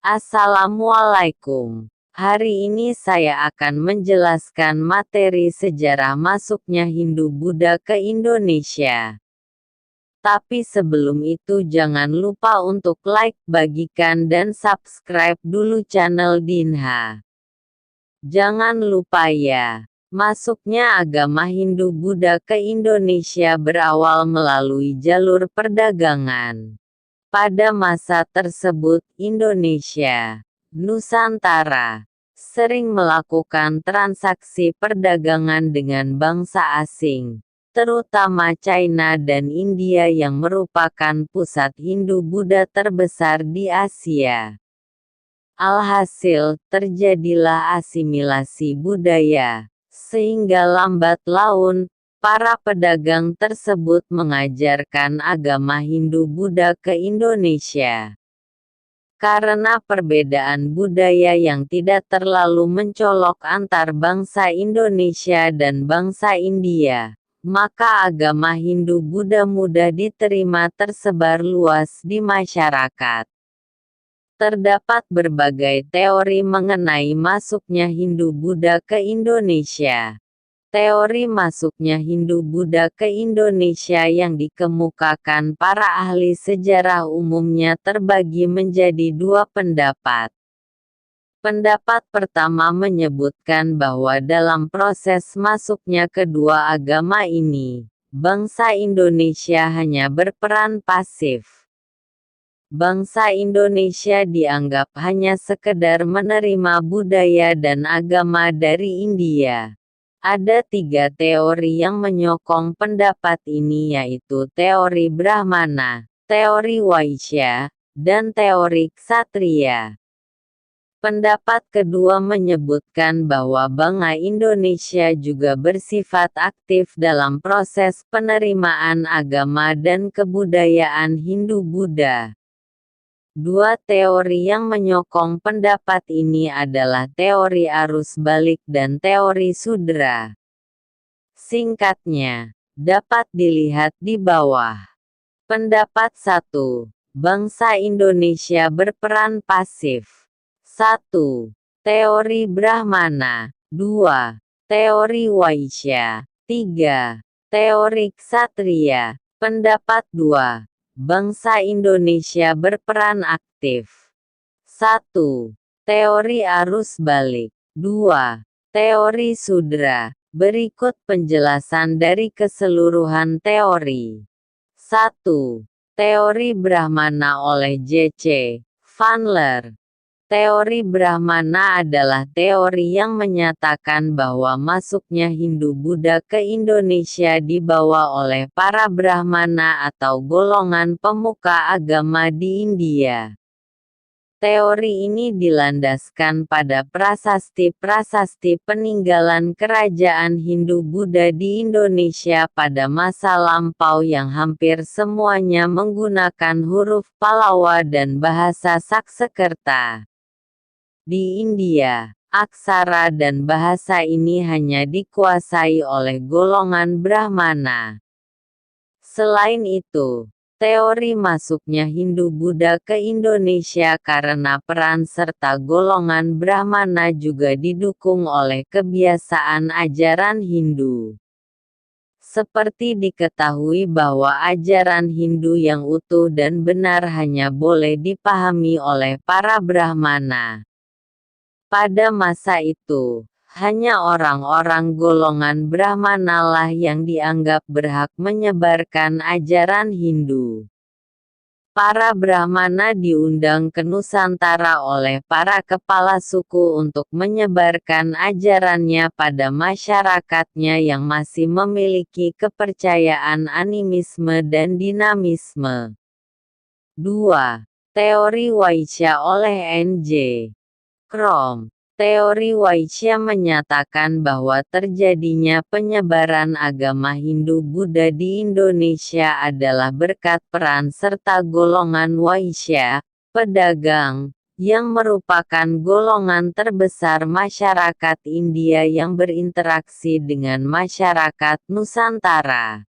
Assalamualaikum. Hari ini saya akan menjelaskan materi sejarah masuknya Hindu-Buddha ke Indonesia. Tapi sebelum itu jangan lupa untuk like, bagikan dan subscribe dulu channel Dinha. Jangan lupa ya, masuknya agama Hindu-Buddha ke Indonesia berawal melalui jalur perdagangan. Pada masa tersebut Indonesia, Nusantara, sering melakukan transaksi perdagangan dengan bangsa asing, terutama China dan India yang merupakan pusat Hindu-Buddha terbesar di Asia. Alhasil, terjadilah asimilasi budaya, sehingga lambat laun, para pedagang tersebut mengajarkan agama Hindu-Buddha ke Indonesia. Karena perbedaan budaya yang tidak terlalu mencolok antar bangsa Indonesia dan bangsa India, maka agama Hindu-Buddha mudah diterima tersebar luas di masyarakat. Terdapat berbagai teori mengenai masuknya Hindu-Buddha ke Indonesia. Teori masuknya Hindu-Buddha ke Indonesia yang dikemukakan para ahli sejarah umumnya terbagi menjadi dua pendapat. Pendapat pertama menyebutkan bahwa dalam proses masuknya kedua agama ini, bangsa Indonesia hanya berperan pasif. Bangsa Indonesia dianggap hanya sekedar menerima budaya dan agama dari India. Ada tiga teori yang menyokong pendapat ini yaitu teori Brahmana, teori Vaishya, dan teori Kshatriya. Pendapat kedua menyebutkan bahwa bangsa Indonesia juga bersifat aktif dalam proses penerimaan agama dan kebudayaan Hindu-Buddha. Dua teori yang menyokong pendapat ini adalah teori arus balik dan teori sudra. Singkatnya, dapat dilihat di bawah. Pendapat 1. Bangsa Indonesia berperan pasif. 1. Teori Brahmana. 2. Teori Vaishya. 3. Teori Kshatriya. Pendapat 2. Bangsa Indonesia berperan aktif. 1. Teori arus balik. 2. Teori sudra. Berikut penjelasan dari keseluruhan teori. 1. Teori Brahmana oleh J.C. Vanler. Teori Brahmana adalah teori yang menyatakan bahwa masuknya Hindu-Buddha ke Indonesia dibawa oleh para Brahmana atau golongan pemuka agama di India. Teori ini dilandaskan pada prasasti-prasasti peninggalan kerajaan Hindu-Buddha di Indonesia pada masa lampau yang hampir semuanya menggunakan huruf Pallava dan bahasa Sanskerta. Di India, aksara dan bahasa ini hanya dikuasai oleh golongan Brahmana. Selain itu, teori masuknya Hindu-Buddha ke Indonesia karena peran serta golongan Brahmana juga didukung oleh kebiasaan ajaran Hindu. Seperti diketahui bahwa ajaran Hindu yang utuh dan benar hanya boleh dipahami oleh para Brahmana. Pada masa itu, hanya orang-orang golongan Brahmana lah yang dianggap berhak menyebarkan ajaran Hindu. Para Brahmana diundang ke Nusantara oleh para kepala suku untuk menyebarkan ajarannya pada masyarakatnya yang masih memiliki kepercayaan animisme dan dinamisme. 2. Teori Vaishya oleh N.J. Krom. Teori Vaishya menyatakan bahwa terjadinya penyebaran agama Hindu-Buddha di Indonesia adalah berkat peran serta golongan Vaishya, pedagang, yang merupakan golongan terbesar masyarakat India yang berinteraksi dengan masyarakat Nusantara.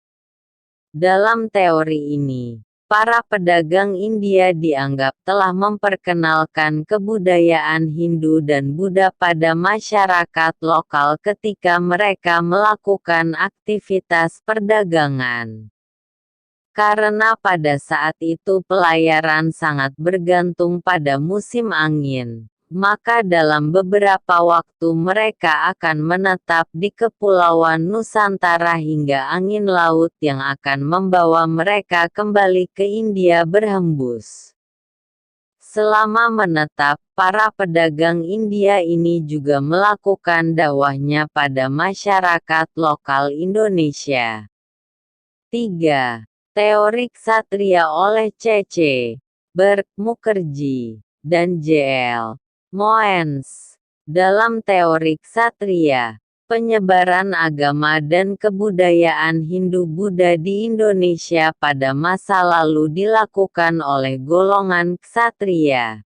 Dalam teori ini, para pedagang India dianggap telah memperkenalkan kebudayaan Hindu dan Buddha pada masyarakat lokal ketika mereka melakukan aktivitas perdagangan. Karena pada saat itu pelayaran sangat bergantung pada musim angin, maka dalam beberapa waktu mereka akan menetap di Kepulauan Nusantara hingga angin laut yang akan membawa mereka kembali ke India berhembus. Selama menetap, para pedagang India ini juga melakukan dakwahnya pada masyarakat lokal Indonesia. 3. Teori Ksatria oleh C.C. Berg, Mukherjee, dan J.L. Moens. Dalam teori ksatria, penyebaran agama dan kebudayaan Hindu-Buddha di Indonesia pada masa lalu dilakukan oleh golongan ksatria.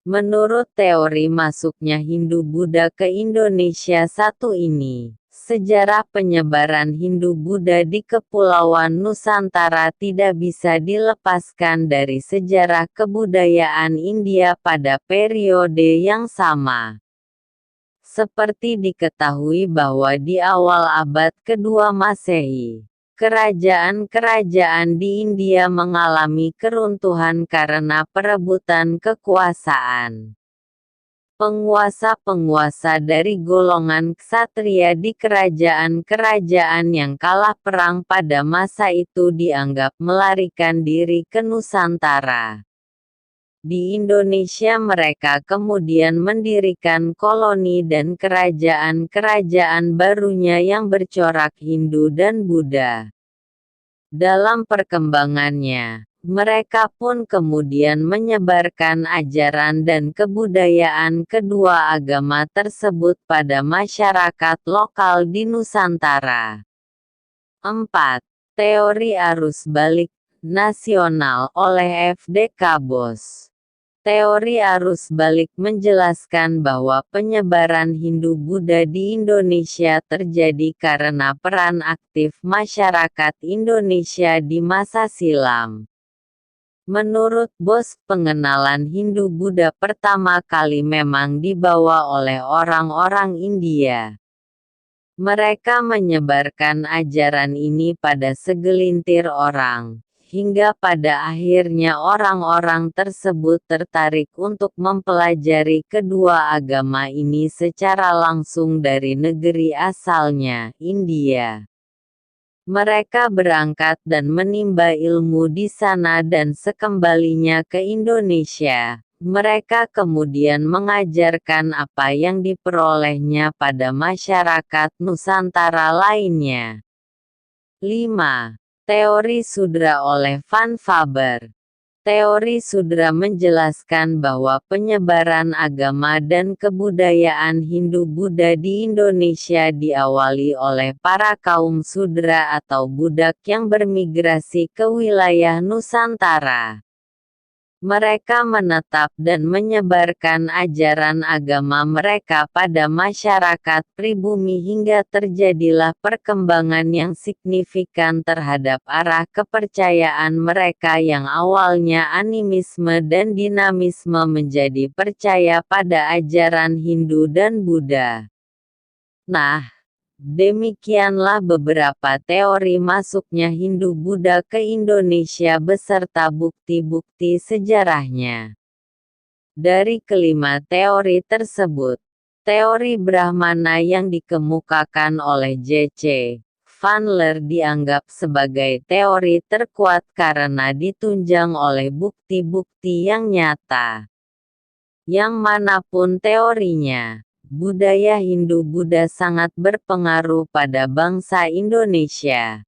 Menurut teori masuknya Hindu-Buddha ke Indonesia satu ini, sejarah penyebaran Hindu-Buddha di Kepulauan Nusantara tidak bisa dilepaskan dari sejarah kebudayaan India pada periode yang sama. Seperti diketahui bahwa di awal abad kedua Masehi, kerajaan-kerajaan di India mengalami keruntuhan karena perebutan kekuasaan. Penguasa-penguasa dari golongan ksatria di kerajaan-kerajaan yang kalah perang pada masa itu dianggap melarikan diri ke Nusantara. Di Indonesia mereka kemudian mendirikan koloni dan kerajaan-kerajaan barunya yang bercorak Hindu dan Buddha. Dalam perkembangannya, mereka pun kemudian menyebarkan ajaran dan kebudayaan kedua agama tersebut pada masyarakat lokal di Nusantara. 4. Teori arus balik nasional oleh F.D.K. Bos. Teori arus balik menjelaskan bahwa penyebaran Hindu-Buddha di Indonesia terjadi karena peran aktif masyarakat Indonesia di masa silam. Menurut Bos, pengenalan Hindu-Buddha pertama kali memang dibawa oleh orang-orang India. Mereka menyebarkan ajaran ini pada segelintir orang, hingga pada akhirnya orang-orang tersebut tertarik untuk mempelajari kedua agama ini secara langsung dari negeri asalnya, India. Mereka berangkat dan menimba ilmu di sana dan sekembalinya ke Indonesia, mereka kemudian mengajarkan apa yang diperolehnya pada masyarakat Nusantara lainnya. 5. Teori Sudra oleh Van Faber. Teori Sudra menjelaskan bahwa penyebaran agama dan kebudayaan Hindu-Buddha di Indonesia diawali oleh para kaum Sudra atau budak yang bermigrasi ke wilayah Nusantara. Mereka menetap dan menyebarkan ajaran agama mereka pada masyarakat pribumi hingga terjadilah perkembangan yang signifikan terhadap arah kepercayaan mereka yang awalnya animisme dan dinamisme menjadi percaya pada ajaran Hindu dan Buddha. Nah, demikianlah beberapa teori masuknya Hindu-Buddha ke Indonesia beserta bukti-bukti sejarahnya. Dari kelima teori tersebut, teori Brahmana yang dikemukakan oleh J.C. Van Leer dianggap sebagai teori terkuat karena ditunjang oleh bukti-bukti yang nyata. Yang manapun teorinya, budaya Hindu-Buddha sangat berpengaruh pada bangsa Indonesia.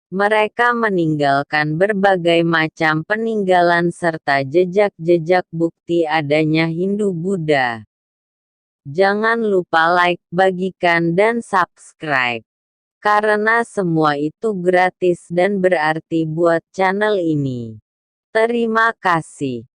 Mereka meninggalkan berbagai macam peninggalan serta jejak-jejak bukti adanya Hindu-Buddha. Jangan lupa like, bagikan dan subscribe. Karena semua itu gratis dan berarti buat channel ini. Terima kasih.